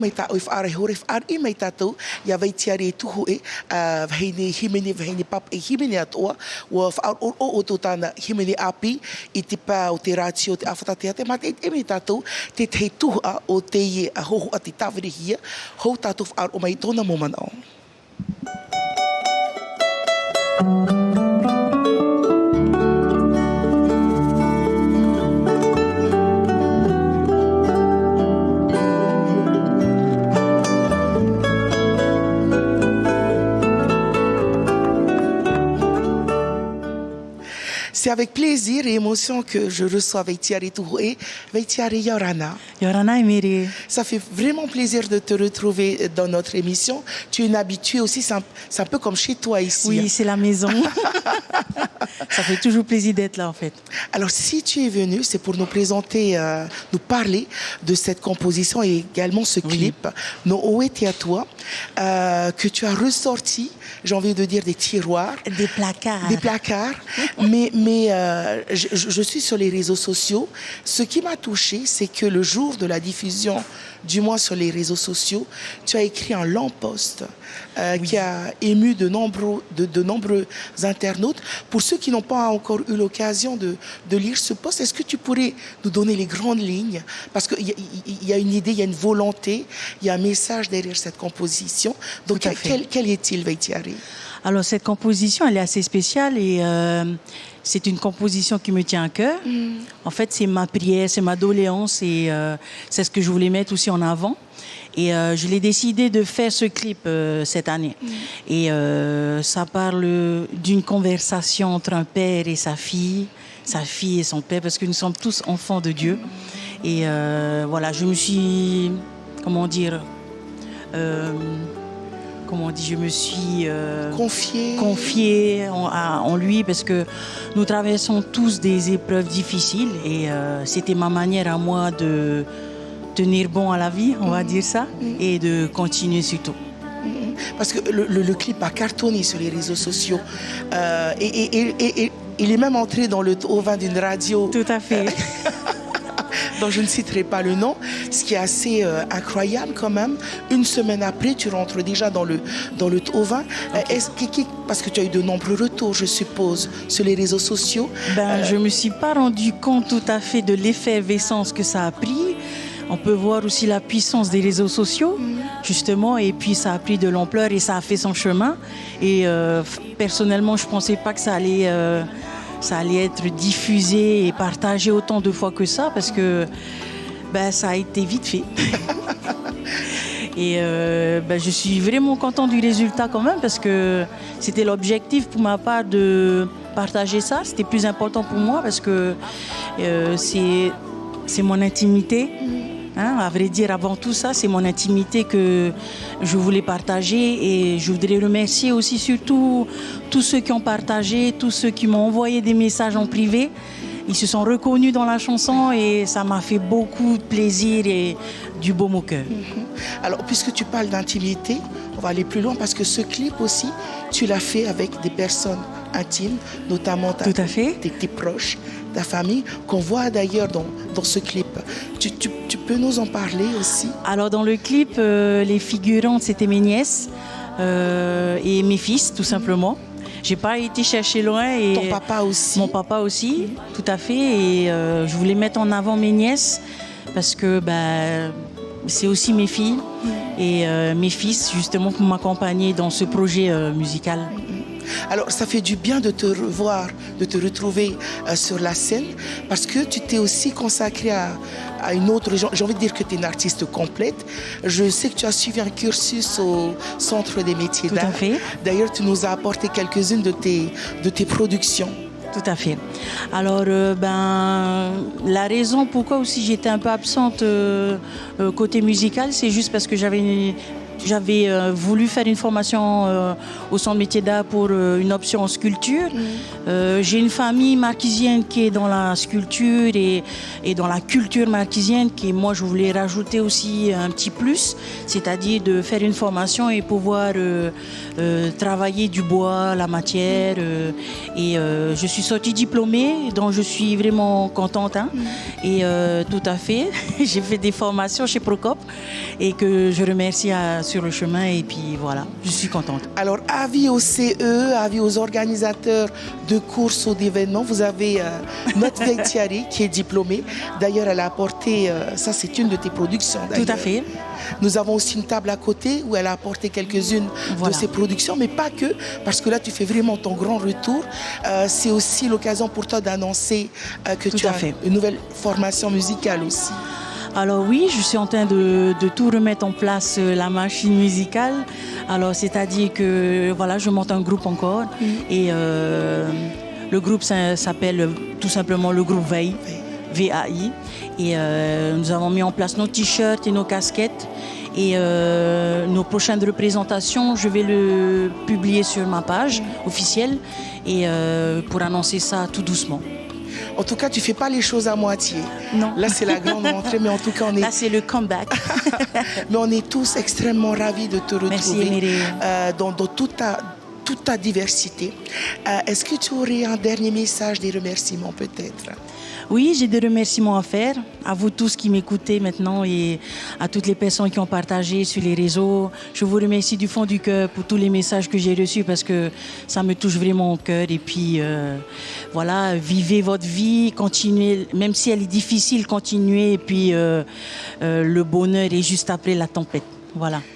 Mai ta oif ara horif ar I mai tatou ia vai tiare tuhu vahini himeni vahini pap himeni atoa wa fa o tana himeni api I te pa o te ratio te afata te mate mai tatou te te tuhu o te ho ati tawiri hia ho tatou ar o mai tona momana. C'est avec plaisir et émotion que je reçois Veitiari Touhoué, Veitiari Yorana. Yorana Emiri. Ça fait vraiment plaisir de te retrouver dans notre émission. Tu es une habituée aussi, c'est un peu comme chez toi ici. Oui, c'est la maison. Ça fait toujours plaisir d'être là en fait. Alors si tu es venu, c'est pour nous présenter, nous parler de cette composition et également ce clip, No Oeti à toi, que tu as ressorti, j'ai envie de dire des tiroirs. Des placards. Des placards. mais je suis sur les réseaux sociaux. Ce qui m'a touchée, c'est que le jour de la diffusion, du moins sur les réseaux sociaux, tu as écrit un long post qui a ému de nombreux internautes. Pour ceux qui n'ont pas encore eu l'occasion de lire ce post, est-ce que tu pourrais nous donner les grandes lignes? Parce qu'il y a une idée, il y a une volonté, il y a un message derrière cette composition. Donc quel est-il, Veitiari? Alors cette composition, elle est assez spéciale et c'est une composition qui me tient à cœur. En fait, c'est ma prière, c'est ma doléance et c'est ce que je voulais mettre aussi en avant. Et je l'ai décidé de faire ce clip cette année. Et ça parle d'une conversation entre un père et sa fille et son père, parce que nous sommes tous enfants de Dieu. Et voilà, je me suis, je me suis confiée en lui parce que nous traversons tous des épreuves difficiles et c'était ma manière à moi de tenir bon à la vie, on va dire ça, et de continuer surtout. Parce que le clip a cartonné sur les réseaux sociaux et il est même entré dans le top 20 d'une radio. Tout à fait. dont je ne citerai pas le nom, ce qui est assez incroyable quand même. Une semaine après, tu rentres déjà dans le top 20. Parce que tu as eu de nombreux retours, je suppose, sur les réseaux sociaux. Je ne me suis pas rendu compte tout à fait de l'effervescence que ça a pris. On peut voir aussi la puissance des réseaux sociaux, justement, et puis ça a pris de l'ampleur et ça a fait son chemin. Et personnellement, je ne pensais pas que ça allait être diffusé et partagé autant de fois que ça, parce que ça a été vite fait. Et je suis vraiment content du résultat quand même, parce que c'était l'objectif pour ma part de partager ça. C'était plus important pour moi parce que c'est mon intimité. À vrai dire, avant tout ça, c'est mon intimité que je voulais partager, et je voudrais remercier aussi surtout tous ceux qui ont partagé, tous ceux qui m'ont envoyé des messages en privé. Ils se sont reconnus dans la chanson et ça m'a fait beaucoup de plaisir et du baume au cœur. Alors, puisque tu parles d'intimité, on va aller plus loin parce que ce clip aussi, tu l'as fait avec des personnes intimes, notamment tes proches, ta famille, qu'on voit d'ailleurs dans ce clip. Tu peux nous en parler aussi? Alors dans le clip, les figurantes, c'était mes nièces et mes fils, tout simplement. J'ai pas été chercher loin. Et ton papa aussi? Mon papa aussi, tout à fait. Et je voulais mettre en avant mes nièces parce que c'est aussi mes filles et mes fils, justement, pour m'accompagner dans ce projet musical. Alors, ça fait du bien de te revoir, de te retrouver sur la scène, parce que tu t'es aussi consacrée à une autre... J'ai envie de dire que tu es une artiste complète. Je sais que tu as suivi un cursus au Centre des métiers d'art. Tout à fait. D'ailleurs, tu nous as apporté quelques-unes de tes productions. Tout à fait. Alors, la raison pourquoi aussi j'étais un peu absente côté musical, c'est juste parce que j'avais J'avais voulu faire une formation au centre métier d'art pour une option en sculpture. J'ai une famille marquisienne qui est dans la sculpture et dans la culture marquisienne, qui moi je voulais rajouter aussi un petit plus, c'est-à-dire de faire une formation et pouvoir travailler du bois, la matière. Et je suis sortie diplômée, donc je suis vraiment contente. Hein. Et tout à fait, j'ai fait des formations chez Procop et que je remercie sur le chemin, et puis voilà, je suis contente. Alors, avis au CE, avis aux organisateurs de courses ou d'événements, vous avez notre vieille Thierry qui est diplômée. D'ailleurs, elle a apporté, ça c'est une de tes productions. Tout à fait. Nous avons aussi une table à côté où elle a apporté quelques-unes de ses productions, mais pas que, parce que là tu fais vraiment ton grand retour. C'est aussi l'occasion pour toi d'annoncer que tu as une nouvelle formation musicale aussi. Alors oui, je suis en train de tout remettre en place, la machine musicale. Alors c'est-à-dire que voilà, je monte un groupe encore et le groupe s'appelle tout simplement le groupe VAI. VAI. Et nous avons mis en place nos t-shirts et nos casquettes. Et nos prochaines représentations, je vais le publier sur ma page officielle et pour annoncer ça tout doucement. En tout cas, tu ne fais pas les choses à moitié. Non. Là, c'est la grande rentrée, mais en tout cas, on est... Là, c'est le comeback. Mais on est tous extrêmement ravis de te retrouver dans toute ta diversité. Est-ce que tu aurais un dernier message, des remerciements peut-être? Oui, j'ai des remerciements à faire à vous tous qui m'écoutez maintenant et à toutes les personnes qui ont partagé sur les réseaux. Je vous remercie du fond du cœur pour tous les messages que j'ai reçus parce que ça me touche vraiment au cœur. Et puis voilà, vivez votre vie, continuez, même si elle est difficile, continuez. Et puis le bonheur est juste après la tempête. Voilà.